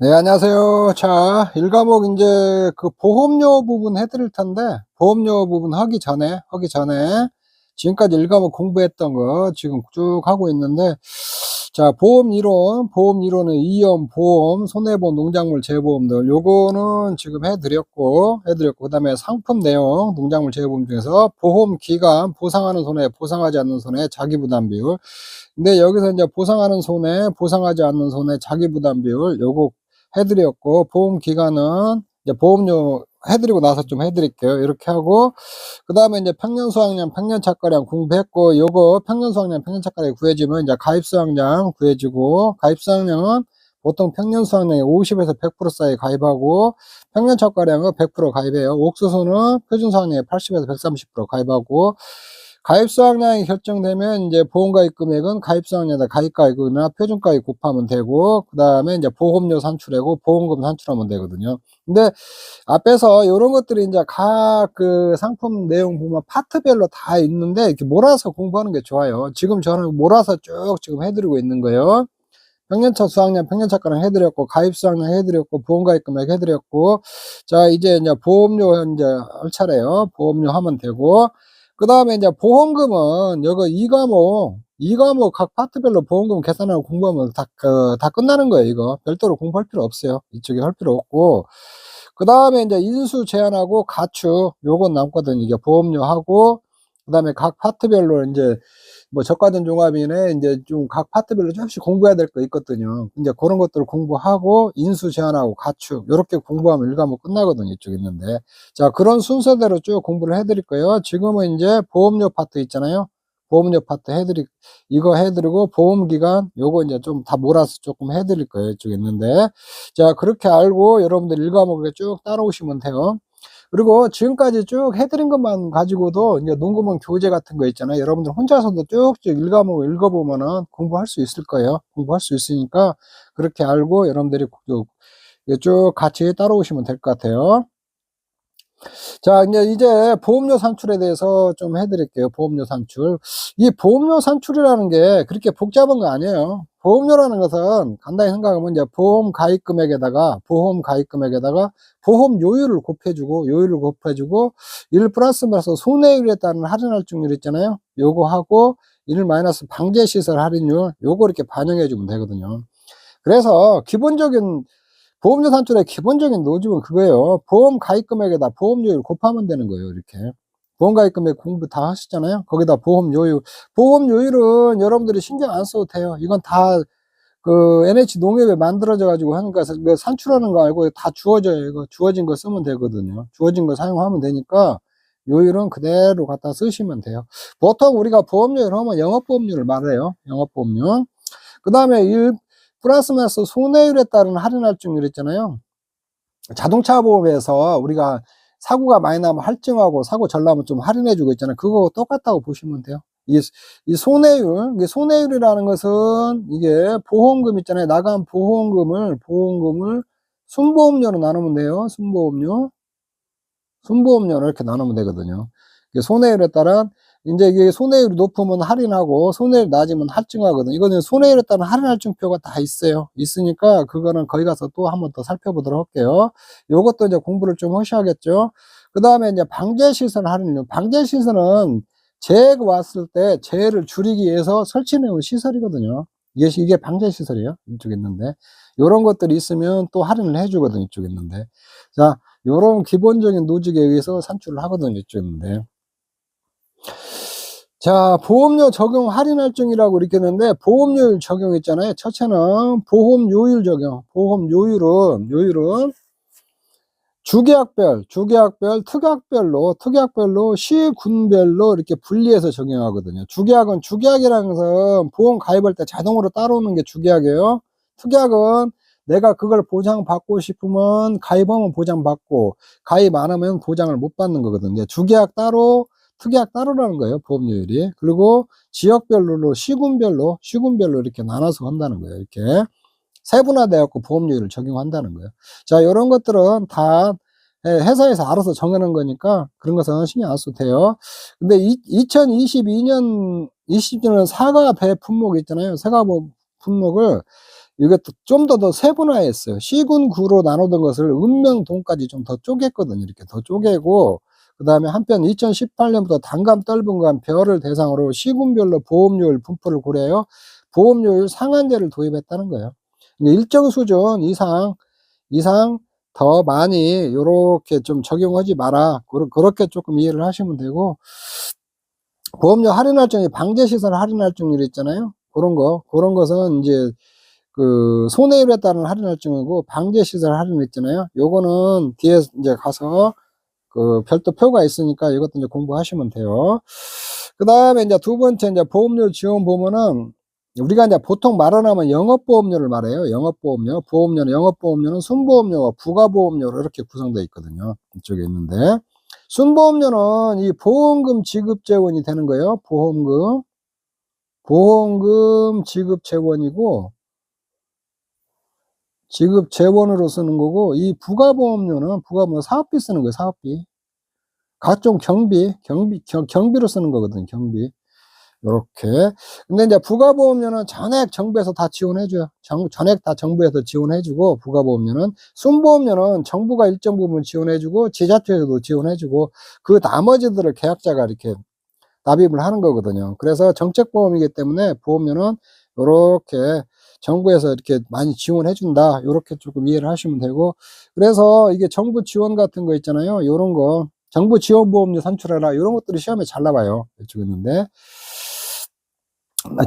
네, 안녕하세요. 자, 1과목 이제 그 보험료 부분 해드릴 텐데, 보험료 부분 하기 전에, 지금까지 1과목 공부했던 거 지금 쭉 하고 있는데, 자, 보험 이론은 이연 보험, 손해보험, 농작물 재보험들, 요거는 지금 해드렸고, 그 다음에 상품 내용, 농작물 재보험 중에서 보험 기간, 보상하는 손해, 보상하지 않는 손해, 자기부담 비율. 근데 여기서 이제 보상하는 손해, 보상하지 않는 손해, 자기부담 비율, 요거 해드렸고, 보험 기간은 이제 보험료 해드리고 나서 좀 해드릴게요. 이렇게 하고, 그 다음에 이제 평년 수확량, 평년 착가량 공부했고, 요거 평년 수확량, 평년 착가량이 구해지면 이제 가입 수확량 구해지고, 가입 수확량은 보통 평년 수확량의 50에서 100% 사이 가입하고, 평년 착가량은 100% 가입해요. 옥수수는 표준 수확량의 80에서 130% 가입하고, 가입 수확량이 결정되면 이제 보험가입 금액은 가입 수확량에다 가입가액이나 표준가액 곱하면 되고, 그 다음에 이제 보험료 산출하고 보험금 산출하면 되거든요. 근데 앞에서 요런 것들이 이제 각 그 상품 내용 보면 파트별로 다 있는데 이렇게 몰아서 공부하는 게 좋아요. 지금 저는 몰아서 쭉 지금 해드리고 있는 거예요. 평년차 수확량, 평년차가량 해드렸고, 가입 수확량 해드렸고, 보험가입 금액 해드렸고, 자, 이제 보험료 이제 할 차례요. 보험료 하면 되고, 그 다음에 이제 보험금은 여기 2과목 각 파트별로 보험금 계산하고 공부하면 다 끝나는 거예요, 이거. 별도로 공부할 필요 없어요. 이쪽에 할 필요 없고. 그 다음에 이제 인수 제한하고 가축, 요건 남거든. 이게 보험료하고, 그 다음에 각 파트별로 이제 뭐 저가전 종합이네 이제 좀 각 파트별로 조금씩 공부해야 될 거 있거든요. 이제 그런 것들을 공부하고 인수 제한하고 가축 요렇게 공부하면 1과목 끝나거든요. 이쪽 있는데 자 그런 순서대로 쭉 공부를 해드릴 거예요. 지금은 이제 보험료 파트 있잖아요. 보험료 파트 이거 해드리고 보험기간 요거 이제 좀 다 몰아서 조금 해드릴 거예요. 이쪽 있는데 자 그렇게 알고 여러분들 1과목에 쭉 따라오시면 돼요. 그리고 지금까지 쭉 해드린 것만 가지고도 이제 농구문 교재 같은 거 있잖아요. 여러분들 혼자서도 쭉쭉 1과목 읽어보면은 공부할 수 있을 거예요. 공부할 수 있으니까 그렇게 알고 여러분들이 쭉 같이 따라오시면 될 것 같아요. 자, 이제 보험료 산출에 대해서 좀 해드릴게요. 보험료 산출. 이 보험료 산출이라는 게 그렇게 복잡한 거 아니에요. 보험료라는 것은 간단히 생각하면 이제 보험 가입 금액에다가 요율을 곱해주고 1 플러스 손해율에 따른 할인 할증률 있잖아요. 요거 하고 1 마이너스 방제 시설 할인율 요거 이렇게 반영해 주면 되거든요. 그래서 보험료 산출의 기본적인 노즐은 그거예요. 보험 가입 금액에다 보험료율 곱하면 되는 거예요. 이렇게. 보험 가입 금액 공부 다 하셨잖아요. 거기다 보험료율. 보험료율은 여러분들이 신경 안 써도 돼요. 이건 다 그 NH 농협에 만들어져 가지고 하는 거라서 산출하는 거 알고 다 주어져요. 이거 주어진 거 쓰면 되거든요. 주어진 거 사용하면 되니까 요율은 그대로 갖다 쓰시면 돼요. 보통 우리가 보험료율 하면 영업보험료를 말해요. 영업보험료. 그 다음에 1 플러스 마이너스 손해율에 따른 할인 할증률 있잖아요. 자동차 보험에서 우리가 사고가 많이 나면 할증하고 사고 절 나면 좀 할인해 주고 있잖아요. 그거 똑같다고 보시면 돼요. 이 손해율이라는 것은 이게 보험금 있잖아요. 나간 보험금을 순보험료로 나누면 돼요. 순보험료로 이렇게 나누면 되거든요. 손해율에 따른 이제 이게 손해율이 높으면 할인하고 손해율이 낮으면 할증하거든요. 이거는 손해율에 따른 할인 할증표가 다 있어요. 있으니까 그거는 거기 가서 또 한 번 더 살펴보도록 할게요. 요것도 이제 공부를 좀 하셔야겠죠. 그다음에 이제 방제시설 할인율. 방제시설은 재해가 왔을 때 재해를 줄이기 위해서 설치해 놓은 시설이거든요. 이게 방제시설이에요. 이쪽에 있는데. 요런 것들이 있으면 또 할인을 해 주거든요. 이쪽에 있는데. 자, 요런 기본적인 노직에 의해서 산출을 하거든요. 이쪽에 있는데. 자, 보험료 적용 할인 할증이라고 이렇게 했는데 보험료율 적용 있잖아요. 첫째는 보험료율 적용. 요율은 주계약별, 특약별로 시군별로 이렇게 분리해서 적용하거든요. 주계약이라는 것은 보험 가입할 때 자동으로 따라오는 게 주계약이에요. 특약은 내가 그걸 보장받고 싶으면 가입하면 보장받고 가입 안 하면 보장을 못 받는 거거든요. 주계약 따로, 특약 따로라는 거예요. 보험료율이. 그리고 지역별로 시군별로 이렇게 나눠서 한다는 거예요. 이렇게. 세분화되어 갖고 보험료율을 적용한다는 거예요. 자, 요런 것들은 다 회사에서 알아서 정하는 거니까 그런 것은 신경 안 써도 돼요. 근데 2022년 사과 배 품목 있잖아요. 사과 품목을 이것도 좀 더 세분화했어요. 시군 구로 나누던 것을 읍명동까지 좀 더 쪼갰거든요. 이렇게 더 쪼개고, 그다음에 한편 2018년부터 단감, 떫은감, 벼를 대상으로 시군별로 보험료율 분포를 고려하여 보험료율 상한제를 도입했다는 거예요. 일정 수준 이상 더 많이 요렇게 좀 적용하지 마라. 그렇게 조금 이해를 하시면 되고, 보험료 할인 할증이 방제시설 할인 할증률 있잖아요. 그런 것은 이제 그 손해율에 따른 할인 할증이고, 방제시설 할인 있잖아요. 요거는 뒤에 이제 가서 그 별도 표가 있으니까 이것도 이제 공부하시면 돼요. 그 다음에 이제 두 번째 이제 보험료 지원 보면은, 우리가 이제 보통 말하면 영업보험료를 말해요. 영업보험료. 영업보험료는 순보험료와 부가보험료로 이렇게 구성되어 있거든요. 이쪽에 있는데, 순보험료는 이 보험금 지급 재원이 되는 거예요. 보험금 지급 재원이고, 지급 재원으로 쓰는 거고, 이 부가보험료는 사업비 쓰는 거예요. 사업비. 각종 경비로 쓰는 거거든요. 경비. 요렇게. 근데 이제 부가보험료는 전액 정부에서 다 지원해줘요. 전액 다 정부에서 지원해주고, 부가보험료는. 순보험료는 정부가 일정 부분 지원해주고, 지자체에서도 지원해주고, 그 나머지들을 계약자가 이렇게 납입을 하는 거거든요. 그래서 정책보험이기 때문에 보험료는 요렇게 정부에서 이렇게 많이 지원해준다. 요렇게 조금 이해를 하시면 되고, 그래서 이게 정부 지원 같은 거 있잖아요. 요런 거. 정부 지원 보험료 산출해라. 요런 것들이 시험에 잘 나와요. 이쪽에 있는데.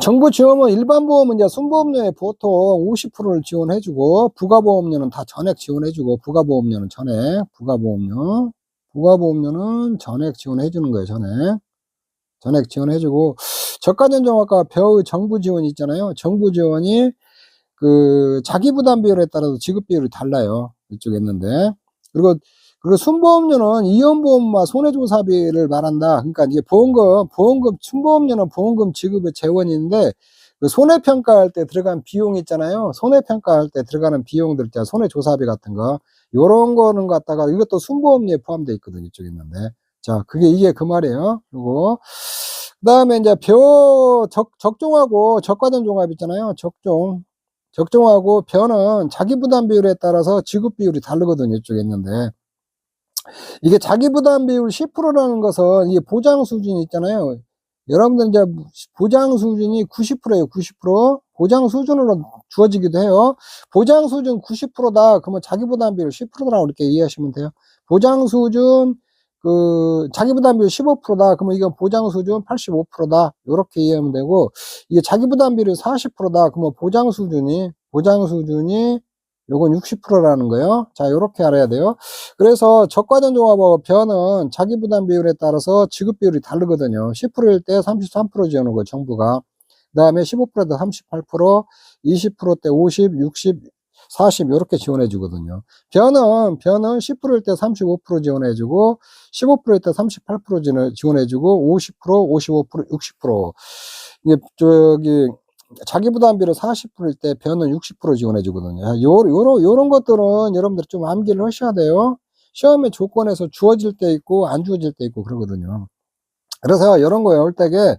정부 지원은 일반 보험은 이제 순보험료에 보통 50%를 지원해주고, 부가보험료는 다 전액 지원해주고, 부가보험료는 전액 지원해주는 거예요. 전액 지원해주고, 저가전종합과 벼의 정부 지원이 있잖아요. 정부 지원이 그 자기 부담 비율에 따라서 지급 비율이 달라요. 이쪽에 있는데. 그리고 순보험료는 이연보험과 손해조사비를 말한다. 그러니까 이제 순보험료는 보험금 지급의 재원인데, 그 손해평가할 때 들어간 비용 있잖아요. 손해평가할 때 들어가는 비용들 있잖아요. 손해조사비 같은 거. 요런 거는 갖다가 이것도 순보험료에 포함되어 있거든요. 이쪽에 있는데. 자, 이게 그 말이에요. 그리고, 그 다음에 이제 적종하고 적과전 종합 있잖아요. 적종하고 벼는 자기 부담 비율에 따라서 지급 비율이 다르거든요. 이쪽에 있는데. 이게 자기 부담 비율 10%라는 것은 이게 보장 수준이 있잖아요. 여러분들 이제 보장 수준이 90%예요. 90%. 보장 수준으로 주어지기도 해요. 보장 수준 90%다. 그러면 자기 부담 비율 10%라고 이렇게 이해하시면 돼요. 보장 수준 자기 부담 비율 15%다. 그러면 이건 보장 수준 85%다. 이렇게 이해하면 되고, 이게 자기 부담 비율 40%다. 그러면 보장 수준이 요건 60%라는 거예요. 자, 요렇게 알아야 돼요. 그래서 적과전 종합하고 벼는 자기 부담 비율에 따라서 지급 비율이 다르거든요. 10%일 때 33% 지원하는 거예요, 정부가. 그 다음에 15%때 38%, 20%때 50, 60, 40 이렇게 지원해 주거든요. 벼는 10%일 때 35% 지원해 주고, 15%일 때 38% 지원해 주고, 50%, 55%, 60%. 이게 자기 부담비를 40%일 때 벼는 60% 지원해 주거든요. 요런 것들은 여러분들 좀 암기를 하셔야 돼요. 시험의 조건에서 주어질 때 있고 안 주어질 때 있고 그러거든요. 그래서 이런 거 외울 때게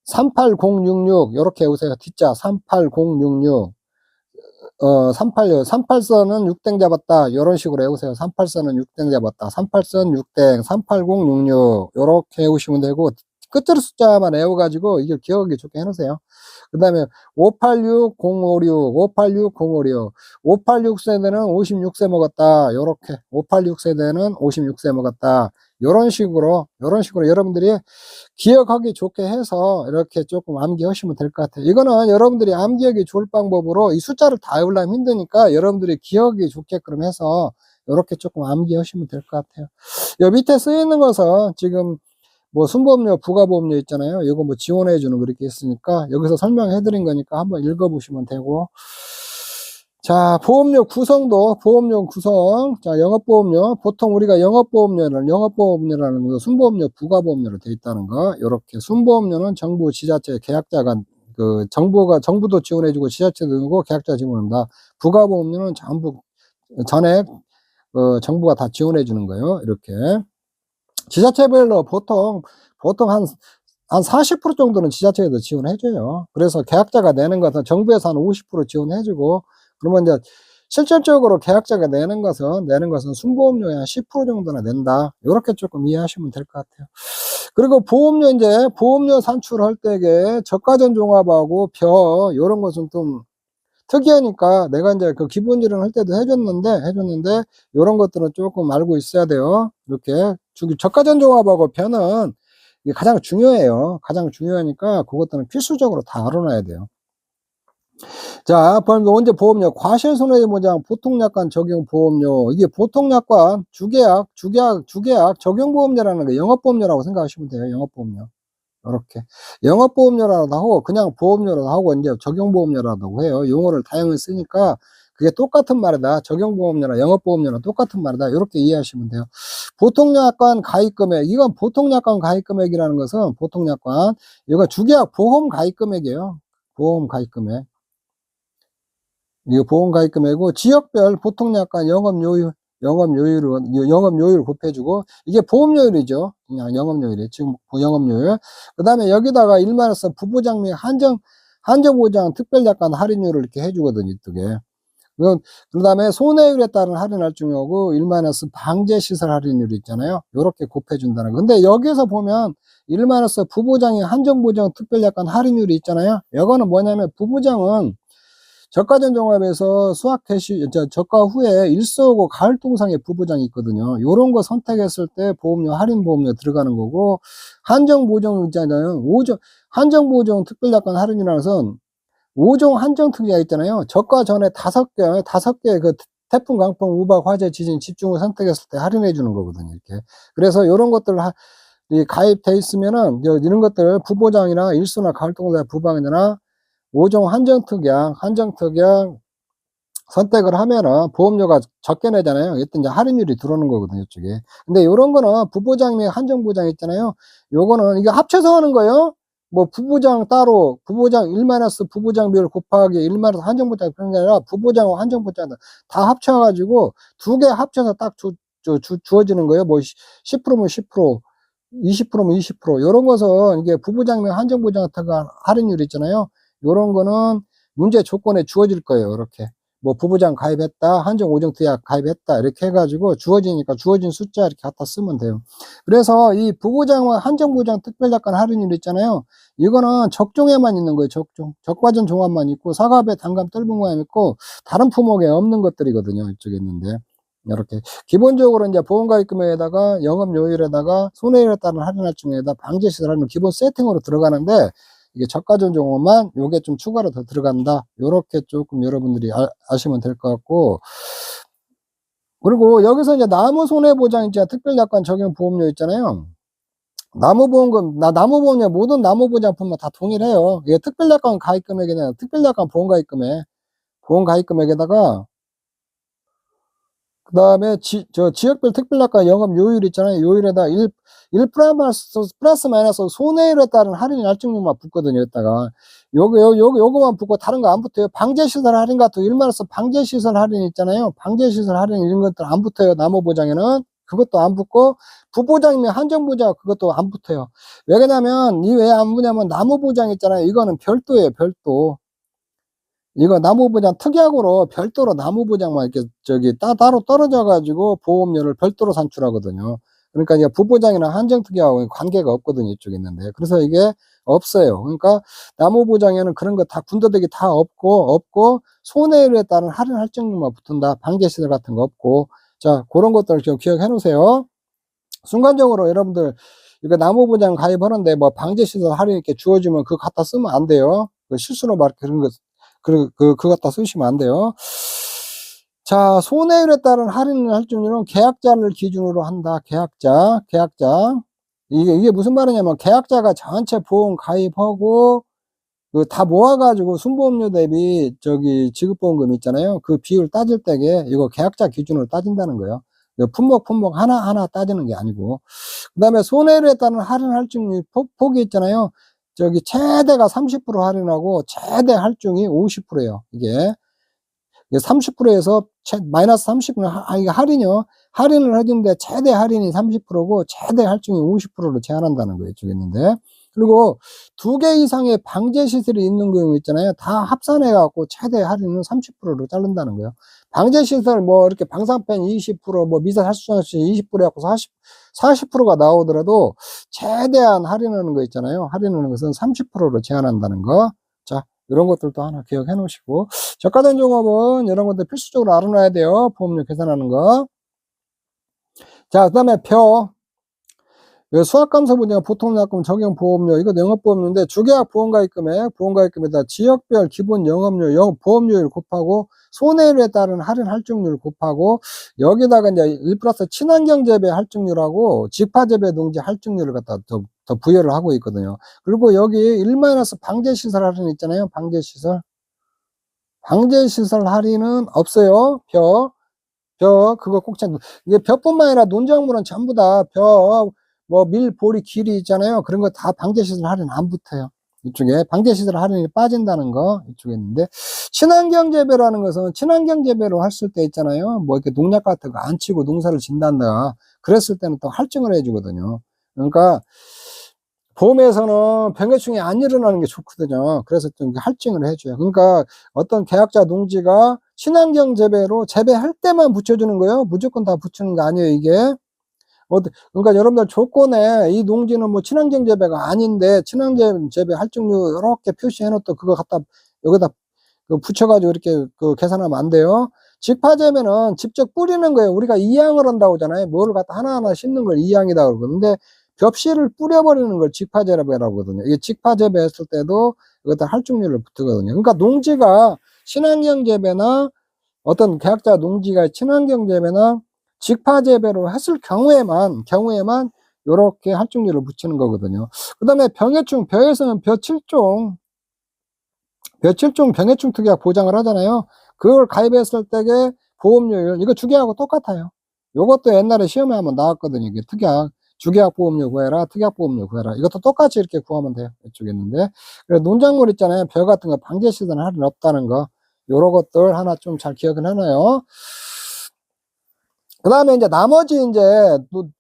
38066 요렇게 외우세요. 뒷자 38066 38선은 6땡 잡았다. 요런 식으로 외우세요. 38선은 6땡 잡았다. 38선 6땡 38066 요렇게 외우시면 되고, 끝자리 숫자만 외워가지고 이게 기억하기 좋게 해놓으세요. 그 다음에 586056, 586056, 586세대는 56세 먹었다. 요렇게 586세대는 56세 먹었다. 요런 식으로 여러분들이 기억하기 좋게 해서 이렇게 조금 암기하시면 될 것 같아요. 이거는 여러분들이 암기하기 좋을 방법으로, 이 숫자를 다 외우려면 힘드니까 여러분들이 기억이 좋게끔 해서 이렇게 조금 암기하시면 될 것 같아요. 여 밑에 쓰여있는 것은 지금 뭐 순보험료, 부가보험료 있잖아요. 이거 뭐 지원해 주는 거 이렇게 있으니까 여기서 설명해 드린 거니까 한번 읽어 보시면 되고. 자, 보험료 구성. 자, 영업보험료. 보통 우리가 영업보험료라는 거, 순보험료, 부가보험료로 되어 있다는 거. 요렇게. 순보험료는 정부, 지자체, 계약자가, 정부도 지원해주고, 지자체도 주고, 계약자 지원한다. 부가보험료는 전액, 정부가 다 지원해주는 거예요. 이렇게. 지자체별로 보통 한 한 40% 정도는 지자체에서 지원해 줘요. 그래서 계약자가 내는 것은 정부에서 한 50% 지원해 주고, 그러면 이제 실질적으로 계약자가 내는 것은 순보험료의 한 10% 정도나 낸다. 요렇게 조금 이해하시면 될 것 같아요. 그리고 보험료, 이제 보험료 산출할 때에 저가전 종합하고 요런 것은 좀 특이하니까 내가 이제 그 기본 지원 할 때도 해줬는데 요런 것들은 조금 알고 있어야 돼요. 이렇게 저가전 종합하고 는 이게 가장 중요해요. 가장 중요하니까 그것들은 필수적으로 다 알아놔야 돼요. 자, 그럼 언제 보험료, 과실손해보장, 보통약관 적용보험료. 이게 보통약관, 주계약 적용보험료라는 거 영업보험료라고 생각하시면 돼요. 영업보험료. 요렇게. 영업보험료라도 하고, 그냥 보험료라도 하고, 이제 적용보험료라고 해요. 용어를 다양히 쓰니까 그게 똑같은 말이다. 적용보험료나 영업보험료나 똑같은 말이다. 요렇게 이해하시면 돼요. 보통약관 가입금액. 이건 보통약관 가입금액이라는 것은 이거 주계약 보험 가입금액이에요. 보험 가입금액. 이거 보험가입금액이고, 지역별 보통약관 영업요율을 곱해주고, 이게 보험료율이죠. 그냥 영업요율이. 지금 영업요율. 그 다음에 여기다가 1만원서 부보장 및 한정보장 특별약관 할인율을 이렇게 해주거든요. 이쪽에. 그 다음에 손해율에 따른 할인 할증료고, 1만원서 방제시설 할인율이 있잖아요. 요렇게 곱해준다는 거. 근데 여기서 보면 1만원서 부보장이 한정보장 특별약관 할인율이 있잖아요. 이거는 뭐냐면, 부보장은 저가전 종합에서 저가 후에 일소하고 가을 동상의 부보장이 있거든요. 요런 거 선택했을 때 보험료, 할인 보험료 들어가는 거고, 한정 보정 있잖아요. 한정 보정 특별약관 할인이라는 것은 5종 한정 특례가 있잖아요. 저가 전에 5개 그 태풍, 강풍, 우박, 화재, 지진, 집중을 선택했을 때 할인해 주는 거거든요. 이렇게. 그래서 요런 것들 가입돼 있으면은 이런 것들 부보장이나 일소나 가을 동상 부방이나 5종 한정특약 선택을 하면은 보험료가 적게 내잖아요. 이때 이제 할인율이 들어오는 거거든요, 이쪽에. 근데 요런 거는 부보장 및 한정보장 있잖아요. 요거는 이게 합쳐서 하는 거예요. 뭐 부보장 따로, 부보장 1마이너스 부보장 비율 곱하기 1마이너스 한정보장 그런 게 아니라 부보장과 한정보장 다 합쳐가지고 두 개 합쳐서 딱 주어지는 거예요. 뭐 10%면 10%, 20%면 20%. 요런 것은 이게 부보장 및 한정보장 같은 할인율 있잖아요. 요런 거는 문제 조건에 주어질 거예요. 이렇게. 뭐 부부장 가입했다, 한정 5종 특약 가입했다 이렇게 해가지고 주어지니까 주어진 숫자 이렇게 갖다 쓰면 돼요. 그래서 이 부부장과 한정부장 특별약관 할인율 있잖아요. 이거는 적종에만 있는 거예요. 적과전 종합만 있고 사과배, 단감, 뜰분모에 있고 다른 품목에 없는 것들이거든요. 이쪽에 있는데 이렇게 기본적으로 이제 보험가입금액에다가 영업요율에다가 손해율에 따른 할인 할증에다 방제시설 할인 기본 세팅으로 들어가는데, 이게 저가전 종업만 요게 좀 추가로 더 들어간다. 요렇게 조금 여러분들이 아시면 될 것 같고, 그리고 여기서 이제 나무 손해보장 있잖아. 특별약관 적용 보험료 있잖아요. 나무보험료 모든 나무보장품만 다 동일해요. 이게 특별약관 가입금액이냐, 특별약관 보험가입금액에다가 그 다음에 지역별 특별약관 영업 요율 있잖아요. 요율에다 1 플러스 마이너스 손해율에 따른 할인 할증료만 붙거든요. 여기다가. 요거만 붙고 다른 거 안 붙어요. 방제시설 할인 같은 1만원서 방제시설 할인 있잖아요. 방제시설 할인 이런 것들 안 붙어요. 나무보장에는. 그것도 안 붙고, 부보장이면 한정보장 그것도 안 붙어요. 왜 그러냐면, 이 왜 안 붙냐면, 나무보장 있잖아요. 이거는 별도예요. 별도. 이거 나무보장 특약으로 별도로 나무보장만 이렇게 따로 떨어져 가지고 보험료를 별도로 산출하거든요. 그러니까 이게 부보장이나 한정특약하고 관계가 없거든요. 이쪽에 있는데. 그래서 이게 없어요. 그러니까 나무보장에는 그런 거 다 군더더기 다 없고 손해율에 따른 할인 할증료만 붙은다. 방제시설 같은 거 없고. 자, 그런 것들을 좀 기억해 놓으세요. 순간적으로 여러분들 이거 나무보장 가입하는데 뭐 방제시설 할인 이렇게 주어지면 그거 갖다 쓰면 안 돼요. 실수로 막 그런 거 그거 갖다 쓰시면 안 돼요. 자, 손해율에 따른 할인 할증률은 계약자를 기준으로 한다. 계약자. 이게 무슨 말이냐면, 계약자가 전체 보험 가입하고, 다 모아가지고 순보험료 대비 지급보험금 있잖아요. 그 비율 따질 때에 이거 계약자 기준으로 따진다는 거예요. 품목 하나하나 따지는 게 아니고. 그 다음에 손해율에 따른 할인 할증률 폭이 있잖아요. 최대가 30% 할인하고 최대 할증이 50%예요. 이게 30%에서 마이너스 30%는 이게 할인이요. 할인을 해주는데 최대 할인이 30%고 최대 할증이 50%로 제한한다는 거예요. 이쪽에 있는데. 그리고 2개 이상의 방제 시설이 있는 경우 있잖아요. 다 합산해 갖고 최대 할인은 30%로 자른다는 거예요. 방제 시설 뭐 이렇게 방사팬 20%, 뭐 미세 살수정시 20% 해갖고 40%가 나오더라도 최대한 할인하는 거 있잖아요. 할인하는 것은 30%로 제한한다는 거. 자, 이런 것들도 하나 기억해 놓으시고, 저가된 종합은 이런 것들 필수적으로 알아놔야 돼요. 보험료 계산하는 거. 자, 그 다음에 수학감소보장 보통약금 적용보험료, 이거 영업보험료인데, 주계약 보험가입금액, 보험가입금에다 지역별 기본 영업료, 보험료율 곱하고 손해율에 따른 할인 할증률 곱하고, 여기다가 이제 1플러스 친환경재배 할증률하고 직파재배 농지 할증률을 갖다 더 부여를 하고 있거든요. 그리고 여기 1- 방제시설 할인 있잖아요. 방제시설 할인은 없어요. 그거 꼭 찾는, 이게 벼뿐만 아니라 논작물은 전부 다 뭐 밀, 보리, 길이 있잖아요. 그런 거 다 방제시설 할인 안 붙어요. 이쪽에 방제시설 할인이 빠진다는 거 이쪽에 있는데, 친환경 재배라는 것은 친환경 재배로 했을 때 있잖아요. 뭐 이렇게 농약 같은 거 안 치고 농사를 진단다. 그랬을 때는 또 할증을 해주거든요. 그러니까 보험에서는 병해충이 안 일어나는 게 좋거든요. 그래서 좀 할증을 해줘요. 그러니까 어떤 계약자 농지가 친환경 재배로 재배할 때만 붙여주는 거예요. 무조건 다 붙이는 거 아니에요, 이게. 그러니까 여러분들 조건에 이 농지는 뭐 친환경 재배가 아닌데 친환경 재배 할증률 이렇게 표시해 놓고 그거 갖다 여기다 붙여가지고 이렇게 계산하면 안 돼요. 직파 재배는 직접 뿌리는 거예요. 우리가 이양을 한다고 하잖아요. 뭐를 갖다 하나하나 심는 걸 이양이다 그러거든요. 벽실을 뿌려버리는 걸 직파 재배라고 하거든요. 이게 직파 재배했을 때도 이것도 할증률을 붙거든요. 그러니까 농지가 친환경 재배나 어떤 계약자 농지가 친환경 재배나 직파 재배로 했을 경우에만 요렇게 할증률을 붙이는 거거든요. 그 다음에 병해충, 벼에서는 벼 7종 병해충 특약 보장을 하잖아요. 그걸 가입했을 때의 보험료율, 이거 주계약하고 똑같아요. 요것도 옛날에 시험에 한번 나왔거든요. 이게 특약, 주계약 보험료 구해라, 특약 보험료 구해라. 이것도 똑같이 이렇게 구하면 돼요. 이쪽에 있는데. 그래서 논작물 있잖아요. 벼 같은 거 방제시설 할인 없다는 거. 요런 것들 하나 좀 잘 기억을 해놔요. 그 다음에 이제 나머지 이제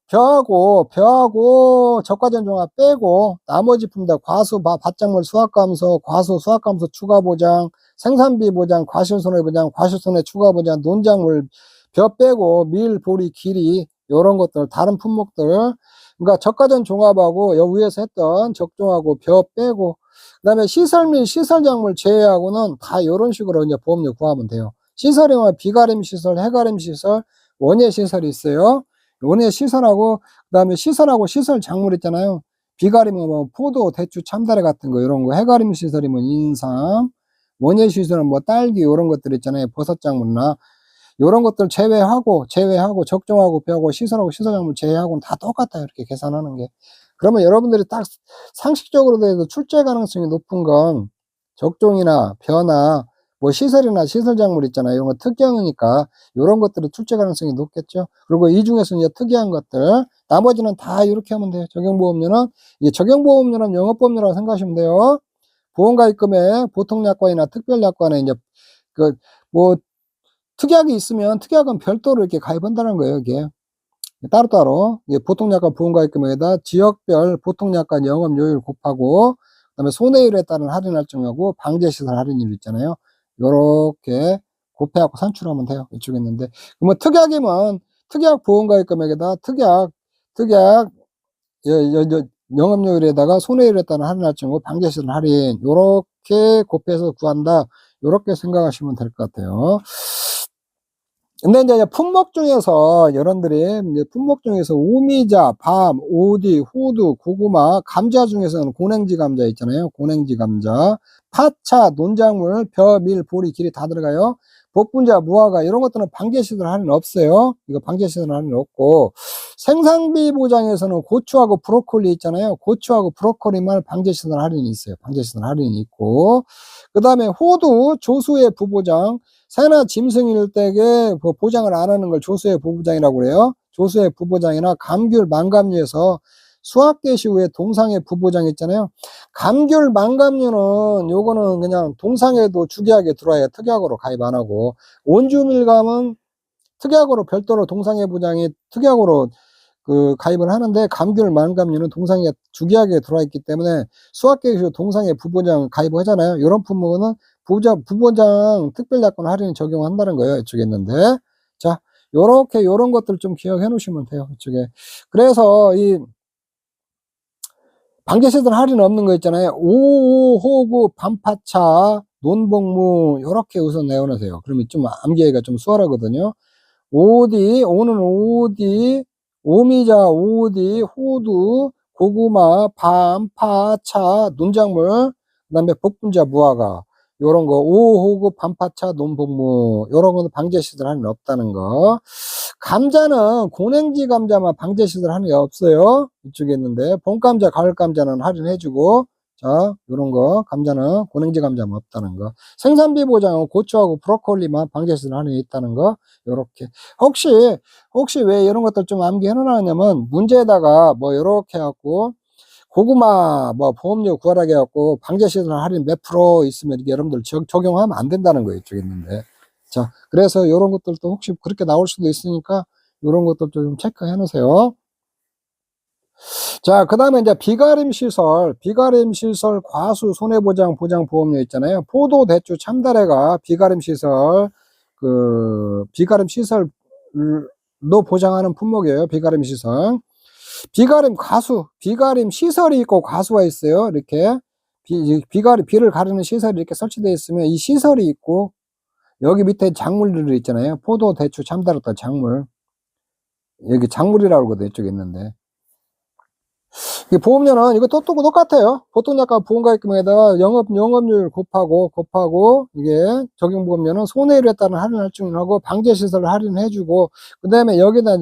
벼하고 저가전 종합 빼고 나머지 품들 과수, 밭작물 수확감소, 과수 수확감소 추가 보장, 생산비 보장, 과실손해 보장, 과실손해 추가 보장, 논작물 벼 빼고 밀, 보리, 길이 요런 것들 다른 품목들, 그러니까 저가전 종합하고 여 위에서 했던 적종하고 벼 빼고, 그 다음에 시설 및 시설작물 제외하고는 다 요런 식으로 이제 보험료 구하면 돼요. 시설이면 비가림 시설, 해가림 시설, 원예 시설이 있어요. 원예 시설하고, 그 다음에 시설하고 시설 작물 있잖아요. 비가림은 뭐 포도, 대추, 참다래 같은 거, 이런 거. 해가림 시설이면 인삼. 원예 시설은 뭐 딸기, 이런 것들 있잖아요. 버섯 작물이나. 이런 것들 제외하고, 적종하고, 벼하고, 시설하고, 시설 작물 제외하고는 다 똑같아요. 이렇게 계산하는 게. 그러면 여러분들이 딱 상식적으로도 해도 출제 가능성이 높은 건 적종이나 벼나 뭐 시설이나 시설 작물 있잖아요. 이런 거 특경이니까 이런 것들은 출제 가능성이 높겠죠. 그리고 이 중에서 이제 특이한 것들, 나머지는 다 이렇게 하면 돼요. 적용보험료는, 이 적용보험료는 영업보험료라고 생각하시면 돼요. 보험가입금액, 보통약관이나 특별약관에 이제 뭐 특약이 있으면 특약은 별도로 이렇게 가입한다는 거예요. 이게 따로따로 보통약관 보험가입금액에다 지역별 보통약관 영업요율 곱하고, 그다음에 손해율에 따른 할인 할증하고 방제시설 할인율 있잖아요. 요렇게 곱해갖고 산출하면 돼요. 이쪽에 있는데, 그러면 특약이면 특약 보험가입금액에다 특약 영업요율에다가 손해율에 따른 할인 할증하고 방제시설 할인, 요렇게 곱해서 구한다. 요렇게 생각하시면 될 것 같아요. 근데 이제 품목 중에서 여러분들이 이제 품목 중에서 오미자, 밤, 오디, 호두, 고구마, 감자 중에서는 고냉지 감자 있잖아요. 고냉지 감자, 파차, 논작물, 벼, 밀, 보리, 길이 다 들어가요. 복분자, 무화과 이런 것들은 방제시설 할인 없어요. 이거 방제시설 할인 없고, 생산비 보장에서는 고추하고 브로콜리 있잖아요. 고추하고 브로콜리만 방제시설 할인이 있어요. 방제시설 할인이 있고, 그 다음에 호두, 조수의 부보장, 새나 짐승일 때에 보장을 안 하는 걸 조수의 부보장이라고 그래요. 조수의 부보장이나 감귤, 망감류에서 수확 개시 후에 동상의 부보장 있잖아요. 감귤, 망감류는 요거는 그냥 동상에도 주계약에 들어와야 특약으로 가입 안 하고, 온주밀감은 특약으로 별도로 동상의 보장이 특약으로 가입을 하는데 감귤, 만감류는 동상에 주기하게 들어와 있기 때문에 수학계획서 동상에 부본장 가입하잖아요. 이런 품목은 부본장 특별약관 할인 적용한다는 거예요. 이쪽에 있는데. 자, 요렇게 요런 것들 좀 기억해 놓으시면 돼요. 이쪽에. 그래서 이 방제시설 할인 없는 거 있잖아요. 호구, 반파차, 논복무 요렇게 우선 내어놓으세요. 그러면 좀 암기하기가 좀 수월하거든요. 오디, 오는 오디, 오미자, 오디, 호두, 고구마, 밤, 파, 차, 논작물, 그 다음에 복분자, 무화과, 요런 거, 오호구, 밤파차, 논복무, 요런 거는 방제시설 할인 없다는 거. 감자는 고냉지 감자만 방제시설 할인이 없어요. 이쪽에 있는데, 봄감자, 가을감자는 할인해주고, 자, 요런 거, 감자는 고냉지 감자만 없다는 거. 생산비 보장은 고추하고 브로콜리만 방제시설 할인이 있다는 거, 요렇게. 혹시 왜 이런 것들 좀 암기해 놓으냐면, 문제에다가 뭐, 요렇게 해갖고, 고구마, 뭐, 보험료 구하라게 해갖고, 방제시설 할인 몇 프로 있으면 이게 여러분들 적용하면 안 된다는 거예요, 이쪽에 있는데. 자, 그래서 요런 것들도 혹시 그렇게 나올 수도 있으니까, 요런 것들 좀 체크해 놓으세요. 자, 그 다음에 이제 비가림 시설, 과수, 손해보장, 보장보험료 있잖아요. 포도, 대추, 참다래가 비가림 시설, 비가림 시설로 보장하는 품목이에요. 비가림 시설. 비가림 시설이 있고 과수가 있어요. 이렇게. 비를 가르는 시설이 이렇게 설치되어 있으면 이 시설이 있고, 여기 밑에 작물들이 있잖아요. 포도, 대추, 참다래 어떤 작물. 여기 작물이라고 그러거든요. 이쪽에 있는데. 이 보험료는 이거 또 똑같아요. 보통 약간 보험가입금에다가 영업률 곱하고, 이게 적용보험료는 손해율에 따른 할인 할증하고, 방제시설 할인해주고, 그 다음에 여기다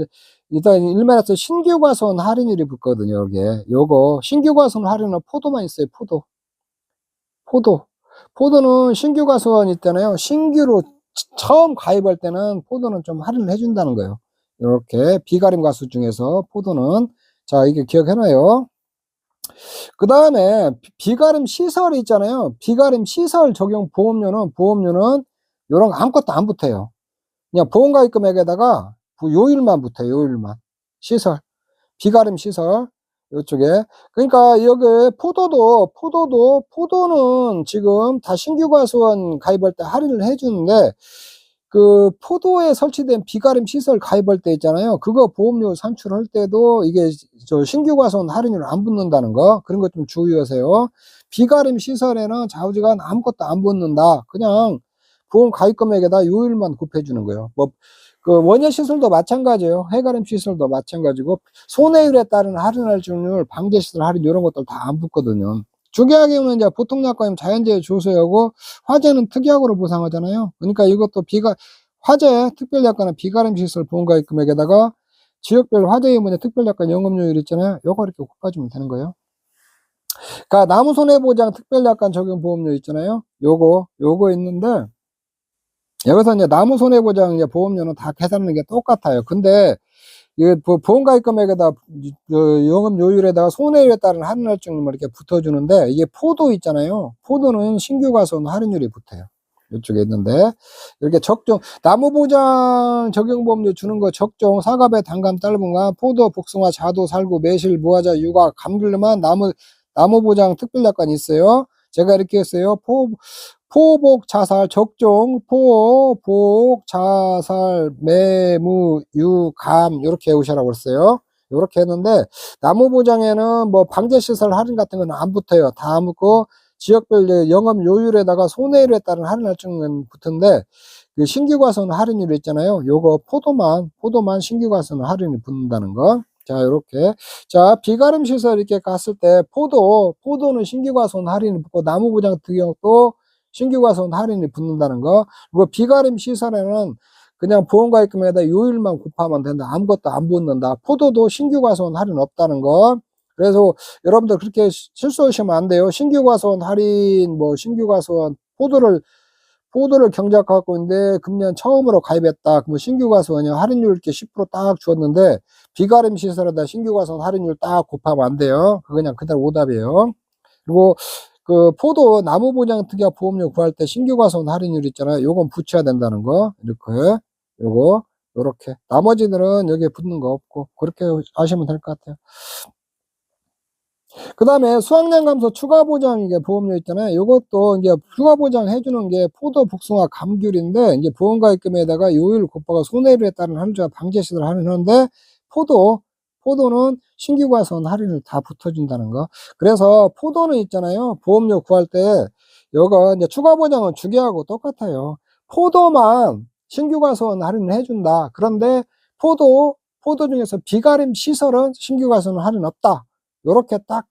일단 일면에서 신규과손 할인율이 붙거든요. 여기에. 요거, 신규과손 할인은 포도만 있어요. 포도는 신규과손 있잖아요. 신규로 처음 가입할 때는 포도는 좀 할인을 해준다는 거예요. 이렇게 비가림 과수 중에서 포도는. 자, 이게 기억해놔요. 그 다음에 비가림 시설이 있잖아요. 비가림 시설 적용 보험료는 요런 거 아무것도 안 붙어요. 그냥 보험가입금액에다가 요일만 붙어요. 요일만. 비가림 시설 요쪽에. 그러니까 여기 포도는 지금 다 신규 과수원 가입할 때 할인을 해주는데, 포도에 설치된 비가림 시설 가입할 때 있잖아요. 그거 보험료 산출할 때도 이게 신규 과손 할인율 안 붙는다는 거. 그런 거 좀 주의하세요. 비가림 시설에는 좌우지간 아무것도 안 붙는다. 그냥 보험 가입 금액에다 요일만 곱해주는 거예요. 뭐, 원예 시설도 마찬가지예요. 해가림 시설도 마찬가지고, 손해율에 따른 할인 할증률, 방제 시설 할인 이런 것들 다 안 붙거든요. 중개하기는 이제 보통약관이면 자연재해 조소하고, 화재는 특약으로 보상하잖아요. 그러니까 이것도 화재 특별약관은 비가림 시설 보험가입 금액에다가 지역별 화재 위험의 특별약관 영업료율 있잖아요. 요거 이렇게 곱해주면 되는 거예요. 그러니까 나무손해보장 특별약관 적용 보험료 있잖아요. 요거 있는데, 여기서 이제 나무손해보장 이제 보험료는 다 계산하는 게 똑같아요. 근데 이게 보험가입 금액에다 영업요율에다가 손해율에 따른 할인 할증률을 이렇게 붙어주는데, 이게 포도 있잖아요. 포도는 신규 과손 할인율이 붙어요. 이쪽에 있는데, 이렇게 나무보장 적용보험료 주는 거 사과배, 단감, 딸분과 포도, 복숭아, 자도, 살구, 매실, 무화자, 유과, 감귤만 나무보장 특별약관이 있어요. 제가 이렇게 했어요. 포복, 자살, 자살, 매무, 유, 감, 요렇게 해오시라고 했어요. 요렇게 했는데, 나무보장에는 뭐 방제시설 할인 같은 건 안 붙어요. 다 안 붙고, 지역별 영업 요율에다가 손해율에 따른 할인 할증은 붙은데, 신규 과손 할인율 있잖아요. 요거 포도만 신규 과손 할인이 붙는다는 거. 자, 요렇게. 자, 비가림 시설 이렇게 갔을 때, 포도는 신규 과손 할인이 붙고, 나무보장 같은 경우도 신규 과손 할인이 붙는다는 거. 그리고 비가림 시설에는 그냥 보험가입금에다 요일만 곱하면 된다. 아무것도 안 붙는다. 포도도 신규 과손 할인 없다는 거. 그래서 여러분들 그렇게 실수하시면 안 돼요. 신규 과손 할인, 신규 과손, 포도를 경작하고 있는데 금년 처음으로 가입했다. 그러면 신규 과손이 할인율 이렇게 10%딱 주었는데, 비가림 시설에다 신규 과손 할인율 딱 곱하면 안 돼요. 그냥 그대로 오답이에요. 그리고 포도 나무보장 특약 보험료 구할 때 신규 과손 할인율 있잖아요. 요건 붙여야 된다는 거. 이렇게 요거 요렇게. 나머지들은 여기에 붙는 거 없고, 그렇게 아시면 될 것 같아요. 그 다음에 수확량 감소 추가 보장, 이게 보험료 있잖아요. 요것도 이제 추가 보장 해주는 게 포도, 복숭아, 감귤인데, 이제 보험가입금에다가 요율 곱하기 손해율에 따른 할인자 방제 시설 할인하는데, 포도는 신규 가선 할인을 다 붙어준다는 거. 그래서 포도는 있잖아요. 보험료 구할 때, 요거 이제 추가 보장은 주기하고 똑같아요. 포도만 신규 가선 할인을 해준다. 그런데 포도 중에서 비가림 시설은 신규 가선은 할인 없다. 요렇게 딱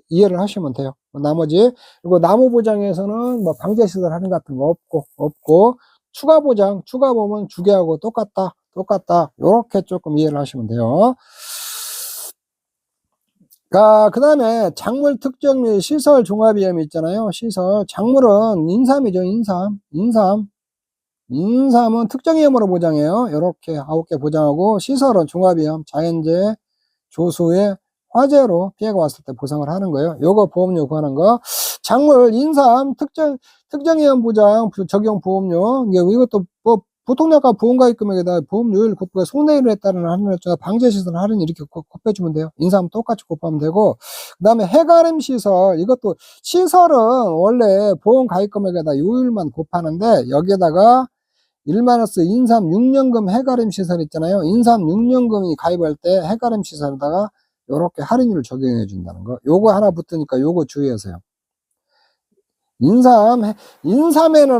이해를 하시면 돼요. 나머지, 그리고 나무 보장에서는 뭐 방제시설 할인 같은 거 없고, 추가 보험은 주기하고 똑같다. 요렇게 조금 이해를 하시면 돼요. 그 다음에 작물 특정 및 시설 종합위험 있잖아요. 작물은 인삼이죠. 인삼은 특정 위험으로 보장해요. 요렇게 9개 보장하고, 시설은 종합위험, 자연재해, 조수의 화재로 피해가 왔을 때 보상을 하는 거예요. 요거 보험료 구하는 거. 작물, 인삼, 특정위험 보장 적용 보험료. 이것도 뭐 보통약관 보험가입 금액에다 보험료율 곱하기 손해율에 따른 할인을 방제시설 할인 이렇게 곱해주면 돼요. 인삼 똑같이 곱하면 되고, 그 다음에 해가림 시설, 이것도 시설은 원래 보험가입 금액에다 요율만 곱하는데, 여기에다가 1- 인삼 6년금 해가림 시설 있잖아요. 인삼 6년금이 가입할 때 해가림 시설에다가 요렇게 할인율을 적용해 준다는 거. 요거 하나 붙으니까 요거 주의하세요. 인삼에는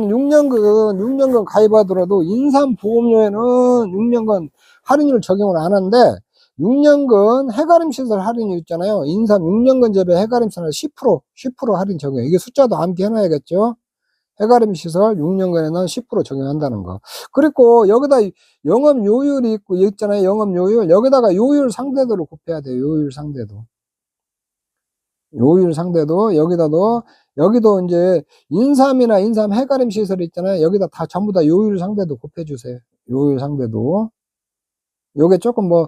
6년금 가입하더라도 인삼 보험료에는 6년간 할인율 적용을 안 하는데, 6년근 해가림 시설 할인율 있잖아요. 인삼 6년근 재배 해가림 시설 10% 할인 적용. 이게 숫자도 암기해 놔야겠죠. 해가림 시설 6년간에는 10% 적용한다는 거. 그리고 여기다 영업 요율이 있잖아요. 영업 요율. 여기다가 요율 상대도를 곱해야 돼요. 요율 상대도 여기도 이제 인삼이나 인삼 해가림 시설 있잖아요. 여기다 다 전부 다 요율 상대도 곱해 주세요. 요율 상대도. 요게 조금 뭐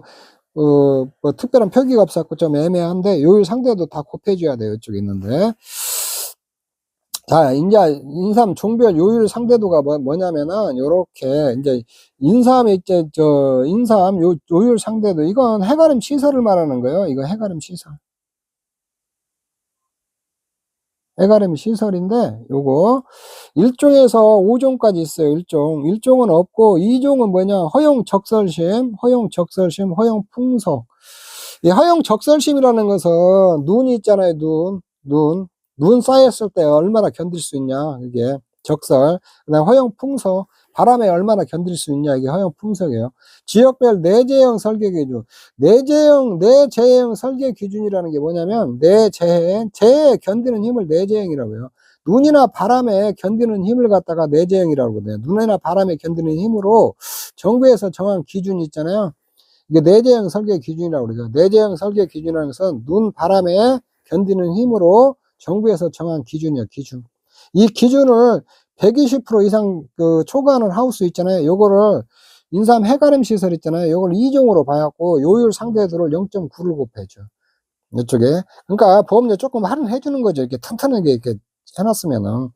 특별한 표기가 없어서 좀 애매한데, 요율 상대도 다 곱해 줘야 돼요. 이쪽에 있는데. 자, 이제 인삼 종별 요율 상대도가 뭐냐면은 요렇게 이제 인삼 요율 상대도, 이건 해가림 시설을 말하는 거예요. 이거 해가림 시설인데, 요거 1종에서 5종까지 있어요. 1종은 없고, 2종은 뭐냐? 허용 적설심, 허용 풍속. 이 허용 적설심이라는 것은 눈이 있잖아요. 눈 쌓였을 때 얼마나 견딜 수 있냐, 이게 적설. 그다음 허용 풍속, 바람에 얼마나 견딜 수 있냐, 이게 허용 풍속이에요. 지역별 내재형 설계 기준. 내재형 설계 기준이라는 게 뭐냐면, 재해에 견디는 힘을 내재형이라고 해요. 눈이나 바람에 견디는 힘을 갖다가 내재형이라고 하거든요. 눈이나 바람에 견디는 힘으로 정부에서 정한 기준이 있잖아요. 이게 내재형 설계 기준이라고 그러죠. 내재형 설계 기준이라는 것은 눈, 바람에 견디는 힘으로 정부에서 정한 기준이에요. 이 기준을 120% 이상 초과하는 하우스 있잖아요. 요거를 인삼 해가림 시설 있잖아요. 요걸 2종으로 봐갖고 요율 상대도를 0.9를 곱해줘. 이쪽에. 그러니까 보험료 조금 할인해 주는 거죠. 이렇게 튼튼하게 이렇게 해놨으면은.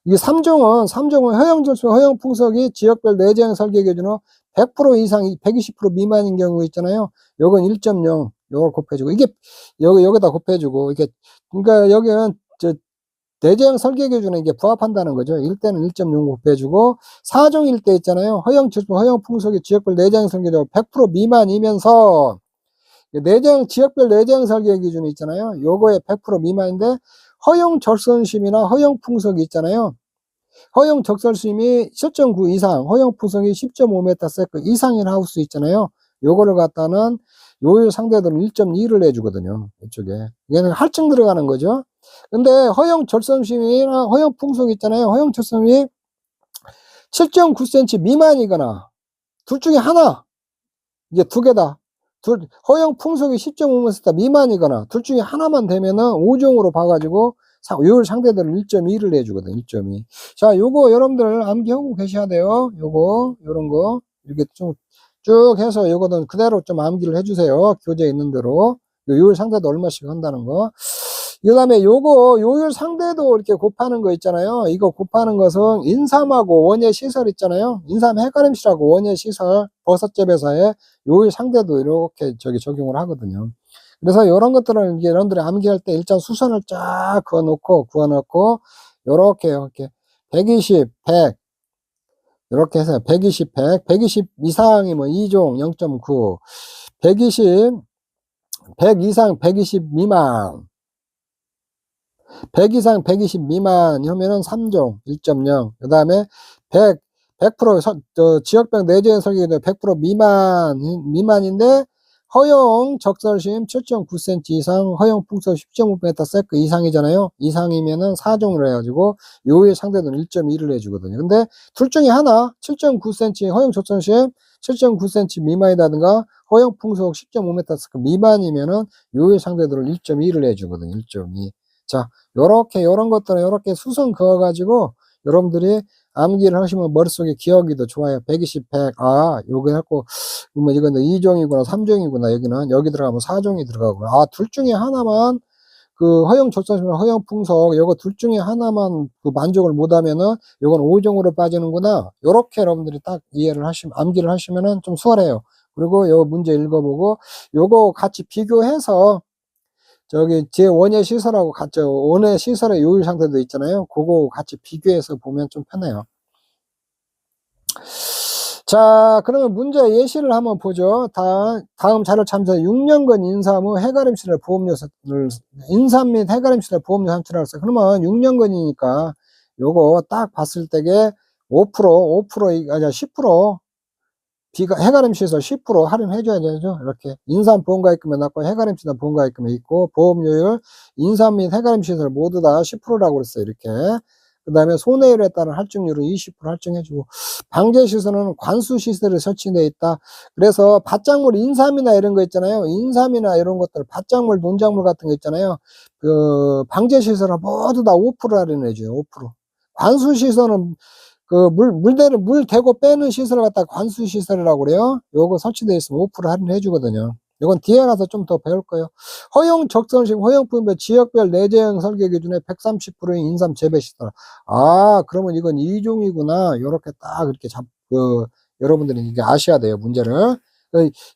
이게 3종은 허용절수, 허용풍속이 지역별 내재형 설계 기준으로 100% 이상, 120% 미만인 경우 있잖아요. 요건 1.0, 요걸 곱해주고, 이게, 여기다 곱해주고, 이게, 그러니까 여기는, 내재형 설계 기준에 이게 부합한다는 거죠. 1대는 1.0 곱해주고, 4종일 때 있잖아요. 허용절수, 허용풍속이 지역별 내재형 설계 기준 100% 미만이면서, 지역별 내재형 설계 기준이 있잖아요. 요거에 100% 미만인데, 허용 적설심이나 허용 풍속이 있잖아요. 허용 적설심이 10.9 이상, 허용 풍속이 10.5m/s 이상인 하우스 있잖아요. 요거를 갖다는 요율 상대도는 1.2를 내주거든요. 이쪽에. 얘는 할증 들어가는 거죠. 근데 허용 적설심이나 허용 풍속 있잖아요. 허용 적설심이 7.9cm 미만이거나, 둘 중에 하나, 이게 두 개다. 허용 풍속이 10.5m 미만이거나 둘 중에 하나만 되면은 5종으로 봐가지고 요율 상대들을 1.2를 내주거든. 1.2. 자, 요거 여러분들 암기하고 계셔야 돼요. 요런 거 이렇게 쭉 해서 요거는 그대로 좀 암기를 해주세요. 교재에 있는 대로 요율 상대도 얼마씩 한다는 거. 그 다음에 요거, 요율 상대도 이렇게 곱하는 거 있잖아요. 이거 곱하는 것은 인삼하고 원예 시설 있잖아요. 인삼 해가림시라고 원예 시설, 버섯재배사에 요율 상대도 이렇게 적용을 하거든요. 그래서 요런 것들은 이제 여러분들이 암기할 때 일단 수선을 쫙 그어놓고, 요렇게, 120, 100, 요렇게 해서 120, 100, 120 이상이 뭐 2종 0.9, 120, 100 이상 120 미만, 100 이상 120 미만이면은 3종 1.0, 그 다음에 100% 지역별 내재현 설계도 100% 미만인데, 허용 적설심 7.9cm 이상, 허용 풍속 10.5m 세크 이상이잖아요. 이상이면은 4종을 해가지고, 요의 상대도는 1.2를 해주거든요. 근데 둘 중에 하나, 7.9cm 허용 적설심 7.9cm 미만이라든가, 허용 풍속 10.5m 세크 미만이면은, 요의 상대도를 1.2를 해주거든요. 1.2. 자, 요런 것들은 요렇게 수선 그어가지고, 여러분들이 암기를 하시면 머릿속에 기억이 더 좋아요. 120, 100. 아, 요거 해갖고, 뭐 이건 2종이구나, 3종이구나. 여기 들어가면 4종이 들어가구나. 아, 둘 중에 하나만, 그 허용 조건이나 허용 풍속, 요거 둘 중에 하나만 그 만족을 못하면은, 요건 5종으로 빠지는구나. 요렇게 여러분들이 딱 이해를 암기를 하시면은 좀 수월해요. 그리고 요 문제 읽어보고, 요거 같이 비교해서, 제 원예 시설하고 같이, 원예 시설의 요율 상태도 있잖아요. 그거 같이 비교해서 보면 좀 편해요. 자, 그러면 문제 예시를 한번 보죠. 다음 자료 참조 6년근 인삼 후 해가림시설 보험료를, 인삼 및 해가림시설 보험료 산출을 했어요. 그러면 6년근이니까 요거 딱 봤을 때게 5%, 아니 10%, 해가림시설 10% 할인해줘야 되죠. 이렇게. 인삼 보험가입금에 났고, 해가림시설 보험가입금에 있고, 보험료율, 인삼 및 해가림시설 모두 다 10%라고 그랬어요. 이렇게. 그 다음에 손해율에 따른 할증률은 20% 할증해주고, 방제시설은 관수시설이 설치되어 있다. 그래서 밭작물 인삼이나 이런 거 있잖아요. 인삼이나 이런 것들, 밭작물, 논작물 같은 거 있잖아요. 그, 방제시설은 모두 다 5% 할인해줘요. 5%. 관수시설은 물 대고 빼는 시설을 갖다 관수시설이라고 그래요. 요거 설치되어 있으면 5% 할인해 주거든요. 이건 뒤에 가서 좀 더 배울 거예요. 허용 적선식, 허용품별 지역별 내재형 설계 기준에 130%인 인삼 재배시설. 아, 그러면 이건 2종이구나. 요렇게 딱 이렇게 여러분들이 이게 아셔야 돼요, 문제를.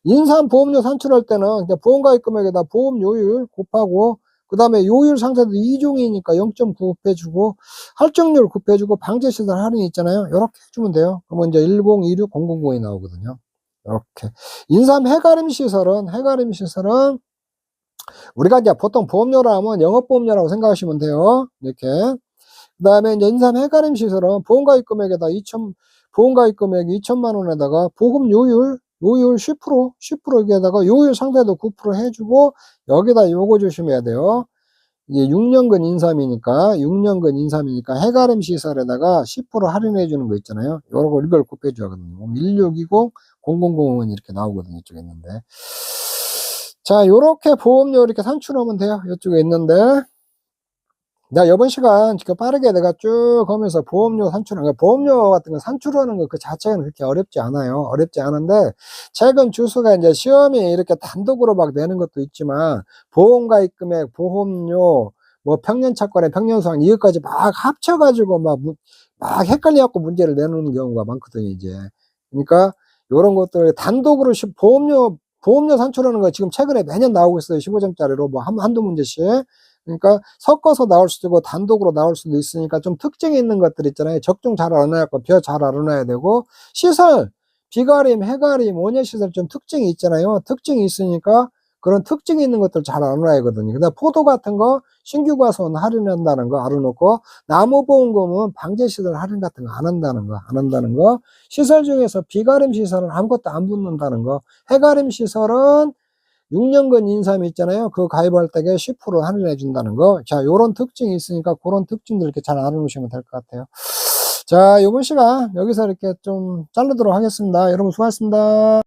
인삼 보험료 산출할 때는 그냥 보험가입 금액에다 보험료율 곱하고, 그 다음에 요율 상태도 2종이니까 0.9 곱해주고, 할증률 곱해주고, 방제시설 할인이 있잖아요. 이렇게 해주면 돼요. 그러면 이제 1026000이 나오거든요. 이렇게. 인삼 해가림시설은, 우리가 이제 보통 보험료라 하면 영업보험료라고 생각하시면 돼요. 이렇게. 그 다음에 이제 인삼 해가림시설은 보험가입 금액에다 보험가입 금액 2천만 원에다가 보험료율, 10% 여기에다가 요율 상대도 9% 해주고, 여기다 요거 조심해야 돼요. 이게 6년근 인삼이니까 해가림 시설에다가 10% 할인해 주는 거 있잖아요. 이걸 곱해 줘야 하거든요. 1620-0001 이렇게 나오거든요. 이쪽에 있는데. 자, 요렇게 보험료 이렇게 산출하면 돼요. 이쪽에 있는데. 자, 이번 시간 빠르게 내가 쭉 하면서 보험료 보험료 같은 거 산출하는 거 그 자체는 그렇게 어렵지 않아요. 어렵지 않은데, 최근 주수가 이제 시험이 이렇게 단독으로 막 내는 것도 있지만, 보험가입 금액, 보험료, 뭐 평년차권의 평년수당, 이것까지 막 합쳐가지고 막 헷갈려갖고 문제를 내놓는 경우가 많거든요, 이제. 그러니까, 요런 것들 단독으로 보험료 산출하는 거 지금 최근에 매년 나오고 있어요. 15점짜리로 뭐 한두 문제씩. 그러니까 섞어서 나올 수도 있고 단독으로 나올 수도 있으니까 좀 특징이 있는 것들 있잖아요. 적중 잘 알아놔야 고 벼 잘 알아놔야 되고, 시설, 비가림, 해가림, 원예시설 좀 특징이 있잖아요. 특징이 있으니까 그런 특징이 있는 것들 잘 알아놔야 하거든요. 그다음 포도 같은 거 신규 과수원 할인한다는 거 알아놓고, 나무보험금은 방제시설 할인 같은 거 안 한다는 거, 시설 중에서 비가림 시설은 아무것도 안 붙는다는 거, 해가림 시설은 6년근 인삼 있잖아요. 그거 가입할 때에 10% 할인해 준다는 거. 자, 요런 특징이 있으니까 그런 특징들 이렇게 잘 알아놓으시면 될 것 같아요. 자, 요번 시간 여기서 이렇게 좀 자르도록 하겠습니다. 여러분 수고하셨습니다.